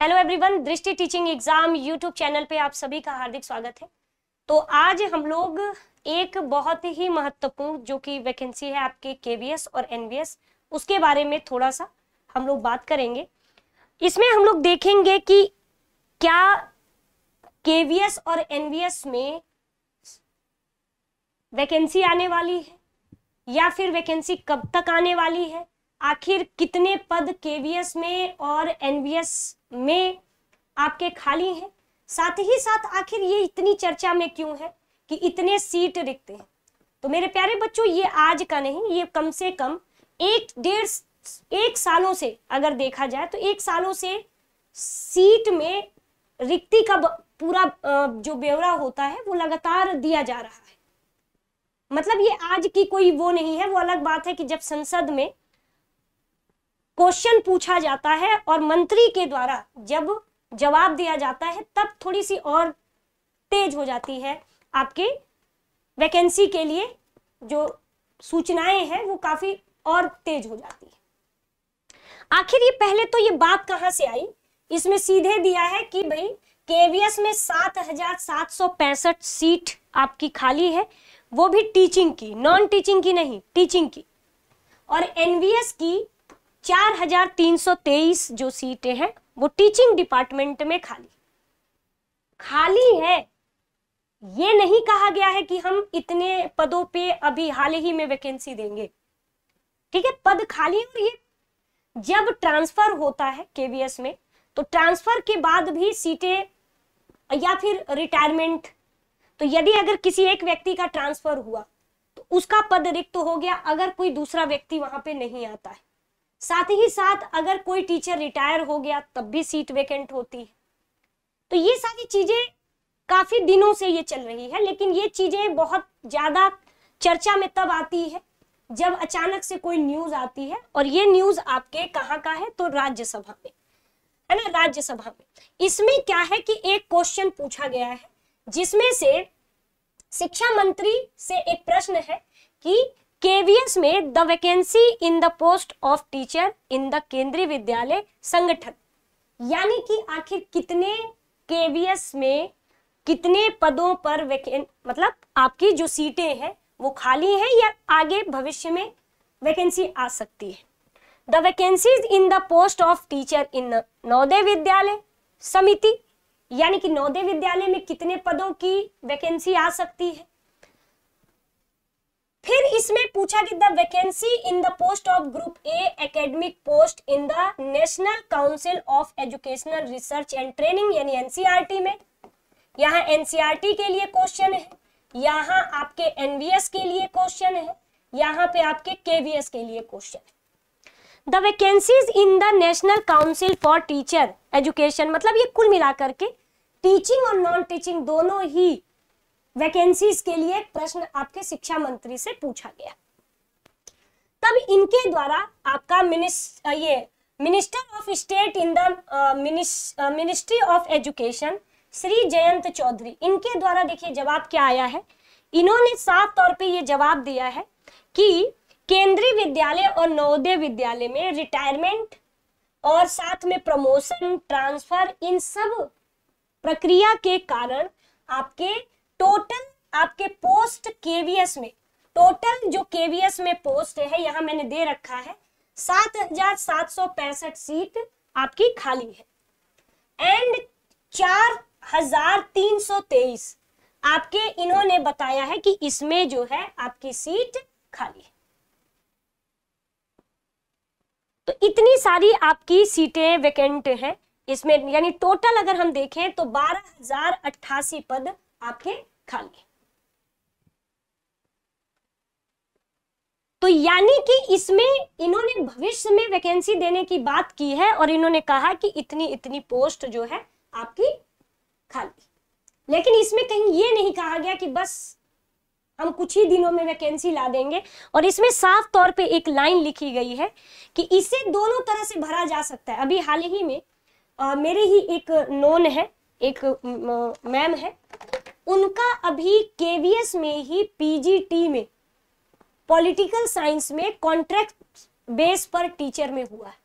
Hello everyone, दृष्टि teaching exam YouTube channel पे आप सभी का हार्दिक स्वागत है। तो आज हम लोग एक बहुत ही महत्वपूर्ण जो कि वैकेंसी है आपके केवीएस और एनवीएस, उसके बारे में थोड़ा सा हम लोग बात करेंगे। इसमें हम लोग देखेंगे कि क्या केवीएस और एनवीएस में वैकेंसी आने वाली है या फिर वैकेंसी कब तक आने वाली है, आखिर कितने पद केवीएस में और एनवीएस में आपके खाली हैं, साथ ही साथ आखिर ये इतनी चर्चा में क्यों है कि इतने सीट रिक्त हैं। तो मेरे प्यारे बच्चों, ये आज का नहीं, ये कम से कम एक सालों से अगर देखा जाए तो 1 सालों से सीट में रिक्ति का पूरा जो ब्यौरा होता है वो लगातार दिया जा रहा है। मतलब ये आज की कोई वो नहीं है। वो अलग बात है कि जब संसद में क्वेश्चन पूछा जाता है और मंत्री के द्वारा जब जवाब दिया जाता है तब थोड़ी सी और तेज हो जाती है आपके वैकेंसी के लिए जो सूचनाएं हैं वो काफी और तेज हो जाती है। आखिर ये पहले तो ये बात कहां से आई, इसमें सीधे दिया है कि भाई केवीएस में 7,765 सीट आपकी खाली है, वो भी टीचिंग की, नॉन टीचिंग की नहीं, टीचिंग की। और एनवीएस की 4,323 जो सीटें हैं वो टीचिंग डिपार्टमेंट में खाली है। ये नहीं कहा गया है कि हम इतने पदों पे अभी हाल ही में वैकेंसी देंगे, ठीक है। पद खाली है। और ये जब ट्रांसफर होता है केवीएस में तो ट्रांसफर के बाद भी सीटें या फिर रिटायरमेंट, तो यदि अगर किसी एक व्यक्ति का ट्रांसफर हुआ तो उसका पद रिक्त हो गया अगर कोई दूसरा व्यक्ति वहां पे नहीं आता है। साथ ही साथ अगर कोई टीचर रिटायर हो गया तब भी सीट वेकेंट होती है। तो ये सारी चीजें काफी दिनों से ये चल रही है, लेकिन ये चीजें बहुत ज्यादा चर्चा में तब आती है जब अचानक से कोई न्यूज आती है। और ये न्यूज आपके कहाँ का है तो राज्यसभा में है ना, राज्यसभा में। इसमें क्या है कि एक क्वेश्चन पूछा गया है जिसमें से शिक्षा मंत्री से एक प्रश्न है कि केवीएस में the vacancy in the post of teacher in the केंद्रीय विद्यालय संगठन, यानी कि आखिर कितने केवीएस में कितने पदों पर मतलब आपकी जो सीटें हैं वो खाली हैं या आगे भविष्य में वैकेंसी आ सकती है। The vacancies in the post of teacher इन नवोदय विद्यालय समिति, यानी कि नवोदय विद्यालय में कितने पदों की वैकेंसी आ सकती है। फिर इसमें पूछा कि the vacancy in the post of group A academic post in the national council of educational research and training, यानी एनसीईआरटी में। यहाँ एनसीईआरटी के लिए क्वेश्चन है, यहाँ आपके एनवीएस के लिए क्वेश्चन है, यहाँ पे आपके केवीएस के लिए क्वेश्चन है। The vacancies in the national council for teacher education, मतलब ये कुल मिलाकर के टीचिंग और नॉन टीचिंग दोनों ही वैकेंसीज के लिए प्रश्न आपके शिक्षा मंत्री से पूछा गया। तब इनके द्वारा आपका minister of state in the ministry of education Shri Jayant Chaudhary, इनके द्वारा देखिए जवाब क्या आया है। इन्होंने साफ तौर पे ये जवाब दिया है कि केंद्रीय विद्यालय और नवोदय विद्यालय में रिटायरमेंट और साथ में प्रमोशन, ट्रांसफर, इन सब प्रक्रिया के कारण आपके टोटल आपके पोस्ट केवीएस में, टोटल जो केवीएस में पोस्ट है यहाँ मैंने दे रखा है 7,765 सीट आपकी खाली है एंड 4,323 आपके इन्होंने बताया है कि इसमें जो है आपकी सीट खाली है। तो इतनी सारी आपकी सीटें वैकेंट हैं इसमें, यानी टोटल अगर हम देखें तो 12,088 पद आपके खाली। तो यानी कि इसमें इन्होंने भविष्य में वैकेंसी देने की बात की है और इन्होंने कहा कि इतनी इतनी पोस्ट जो है आपकी खाली। लेकिन इसमें कहीं ये नहीं कहा गया कि बस हम कुछ ही दिनों में वैकेंसी ला देंगे। और इसमें साफ तौर पे एक लाइन लिखी गई है कि इसे दोनों तरह से भरा जा सकता है। अभी हाल ही में मेरे ही एक नोन है, एक मैम है, उनका अभी केवीएस में ही पीजीटी में पॉलिटिकल साइंस में कॉन्ट्रैक्ट बेस पर टीचर में हुआ है।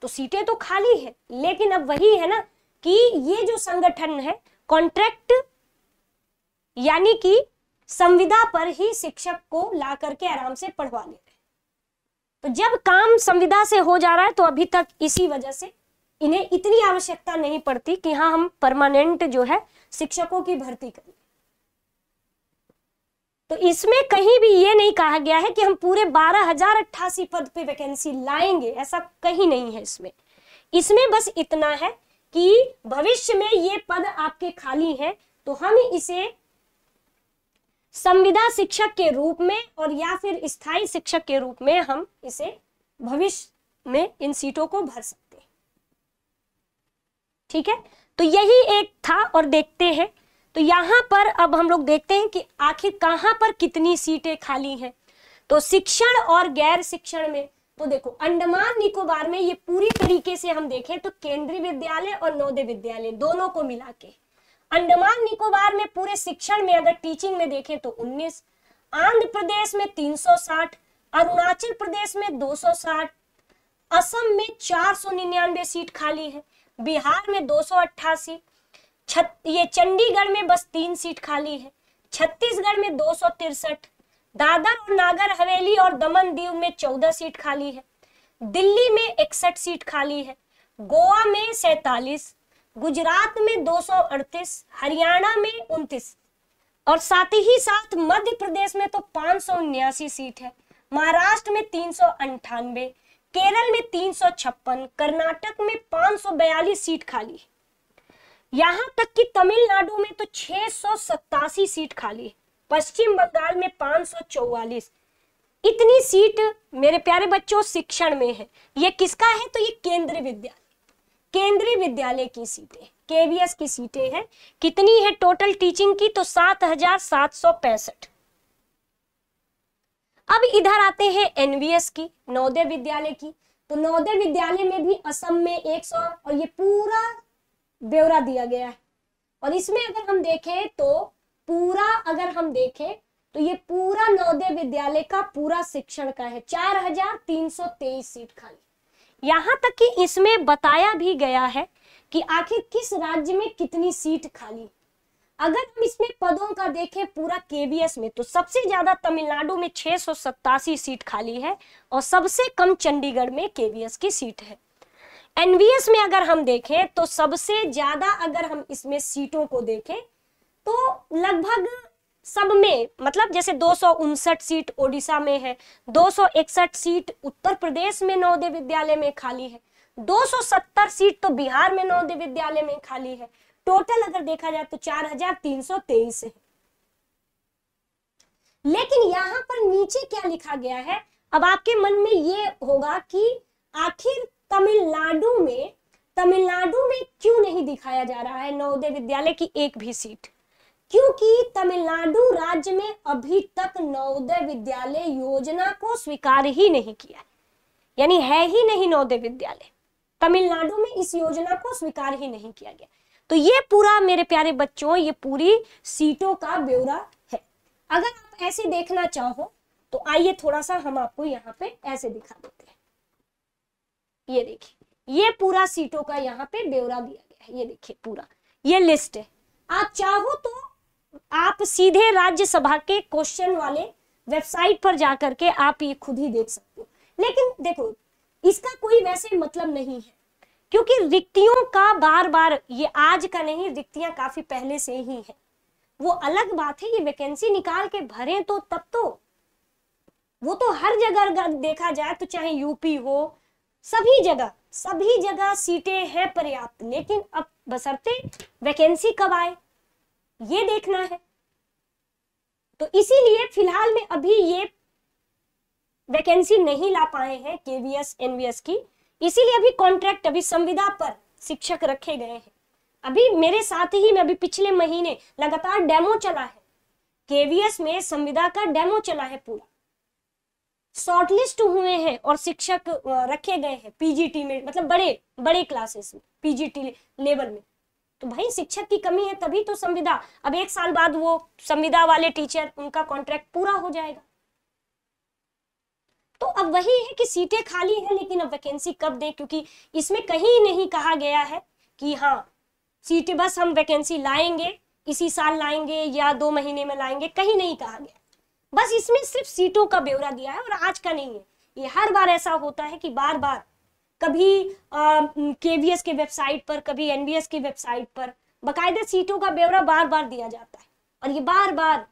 तो सीटें तो खाली है, लेकिन अब वही है ना कि ये जो संगठन है कॉन्ट्रैक्ट यानी कि संविदा पर ही शिक्षक को ला करके आराम से पढ़वा ले रहे। तो जब काम संविदा से हो जा रहा है तो अभी तक इसी वजह से इन्हें इतनी आवश्यकता नहीं पड़ती कि हाँ हम परमानेंट जो है शिक्षकों की भर्ती करें। तो इसमें कहीं भी ये नहीं कहा गया है कि हम पूरे 12,088 पद पे वैकेंसी लाएंगे, ऐसा कहीं नहीं है इसमें बस इतना है कि भविष्य में ये पद आपके खाली हैं तो हम इसे संविदा शिक्षक के रूप में और या फिर स्थायी शिक्षक के रूप में हम इसे भविष्य में इन सीटों को भर सकते हैं। ठीक है, तो यही एक था और देखते हैं। तो यहां पर अब हम लोग देखते हैं कि आखिर कहां पर कितनी सीटें खाली हैं। तो शिक्षण और गैर शिक्षण में तो देखो अंडमान निकोबार में ये पूरी तरीके से हम देखें तो केंद्रीय विद्यालय और नवोदय विद्यालय दोनों को मिला के अंडमान निकोबार में पूरे शिक्षण में अगर टीचिंग में देखें तो 19, आंध्र प्रदेश में 360, अरुणाचल प्रदेश में 260, असम में 499 सीट खाली है, बिहार में 288, ये चंडीगढ़ में बस 3 सीट खाली है, छत्तीसगढ़ में 263, दादर और नागर हवेली और दमन दीव में 14 सीट खाली है, दिल्ली में 61 सीट खाली है, गोवा में 47, गुजरात में 238, हरियाणा में 29 और साथ ही साथ मध्य प्रदेश में तो 579 सीट है, महाराष्ट्र में 398, केरल में 356, कर्नाटक में 542 सीट खाली है, यहां तक कि तमिलनाडु में तो 687 सीट खाली है, पश्चिम बंगाल में 544। इतनी सीट मेरे प्यारे बच्चों शिक्षण में है। ये किसका है? तो ये केंद्रीय विद्यालय की सीटें, केवीएस की सीटें हैं। कितनी है टोटल टीचिंग की? तो 7,765। अब इधर आते हैं एनवीएस की, नवोदय विद्यालय की। तो नवोदय विद्यालय में भी असम में 100 और ये पूरा ब्यौरा दिया गया है। और इसमें अगर हम देखें तो ये पूरा नवोदय विद्यालय का पूरा शिक्षण का है, 4,323 सीट खाली। यहां तक कि इसमें बताया भी गया है कि आखिर किस राज्य में कितनी सीट खाली। अगर हम इसमें पदों का देखें पूरा केवीएस में तो सबसे ज्यादा तमिलनाडु में 687 सीट खाली है और सबसे कम चंडीगढ़ में केवीएस की सीट है। एनवीएस में अगर हम देखें तो सबसे ज्यादा अगर हम इसमें सीटों को देखें तो लगभग सब में, मतलब जैसे 259 सीट ओडिशा में है, 261 सीट उत्तर प्रदेश में नवोदय विद्यालय में खाली है, 270 सीट तो बिहार में नवोदय विद्यालय में खाली है। टोटल अगर देखा जाए तो 4,323 है। लेकिन यहाँ पर नीचे क्या लिखा गया है? अब आपके मन में ये होगा कि आखिर तमिलनाडु में क्यों नहीं दिखाया जा रहा है नवोदय विद्यालय की एक भी सीट? क्योंकि तमिलनाडु राज्य में अभी तक नवोदय विद्यालय योजना को स्वीकार ही नहीं किया, यानी है ही नहीं नवोदय विद्यालय। तमिलनाडु में इस योजना को स्वीकार ही नहीं किया गया। तो ये पूरा मेरे प्यारे बच्चों, ये पूरी सीटों का ब्यौरा है। अगर आप ऐसे देखना चाहो तो आइए थोड़ा सा हम आपको यहाँ पे ऐसे दिखा देते हैं। ये देखिए, ये पूरा सीटों का यहाँ पे ब्यौरा दिया गया है। ये देखिए पूरा ये लिस्ट है। आप चाहो तो आप सीधे राज्यसभा के क्वेश्चन वाले वेबसाइट पर जाकर के आप ये खुद ही देख सकते हो। लेकिन देखो इसका कोई वैसे मतलब नहीं है, क्योंकि रिक्तियों का बार बार, ये आज का नहीं, रिक्तियां काफी पहले से ही है। वो अलग बात है, ये वैकेंसी निकाल के भरें तो तब तो वो तो हर जगह अगर देखा जाए तो चाहे यूपी हो, सभी जगह सीटें हैं पर्याप्त। लेकिन अब बशर्ते वैकेंसी कब आए ये देखना है। तो इसीलिए फिलहाल में अभी ये वैकेंसी नहीं ला पाए हैं केवीएस एनवीएस की, इसीलिए अभी कॉन्ट्रैक्ट, अभी संविदा पर शिक्षक रखे गए हैं। अभी मेरे साथ ही में अभी पिछले महीने लगातार डेमो चला है, केवीएस में संविदा का डेमो चला है, पूरा शॉर्टलिस्ट हुए हैं और शिक्षक रखे गए हैं पीजीटी में, मतलब बड़े क्लासेस में, पीजीटी लेवल में। तो भाई शिक्षक की कमी है, तभी तो संविदा, अब 1 साल बाद वो संविदा वाले टीचर, उनका कॉन्ट्रैक्ट पूरा हो जाएगा। तो अब वही है कि सीटें खाली हैं, लेकिन अब वैकेंसी कब दें, क्योंकि इसमें कहीं नहीं कहा गया है कि हाँ सीटें बस हम वैकेंसी लाएंगे, इसी साल लाएंगे या 2 महीने में लाएंगे, कहीं नहीं कहा गया। बस इसमें सिर्फ सीटों का ब्यौरा दिया है और आज का नहीं है। ये हर बार ऐसा होता है कि बार बार कभी केवीएस के वेबसाइट पर, कभी एनवीएस की वेबसाइट पर बकायदा सीटों का ब्यौरा बार बार दिया जाता है। और ये बार बार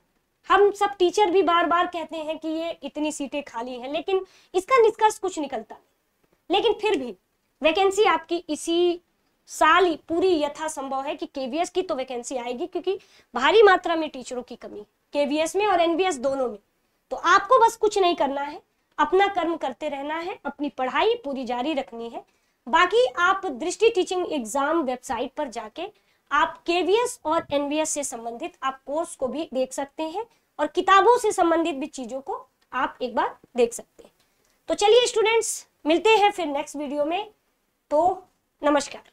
हम सब टीचर भी बार बार कहते हैं कि ये इतनी सीटें खाली हैं, लेकिन इसका निष्कर्ष कुछ निकलता नहीं। लेकिन फिर भी वैकेंसी आपकी इसी साल ही पूरी यथासंभव है कि केवीएस की तो वैकेंसी आएगी, क्योंकि भारी मात्रा में टीचरों की कमी केवीएस में और एनवीएस दोनों में। तो आपको बस कुछ नहीं करना है, अपना कर्म करते रहना है, अपनी पढ़ाई पूरी जारी रखनी है। बाकी आप दृष्टि टीचिंग एग्जाम वेबसाइट पर जाके आप केवीएस और एनवीएस से संबंधित आप कोर्स को भी देख सकते हैं और किताबों से संबंधित भी चीजों को आप एक बार देख सकते हैं। तो चलिए स्टूडेंट्स, मिलते हैं फिर नेक्स्ट वीडियो में। तो नमस्कार।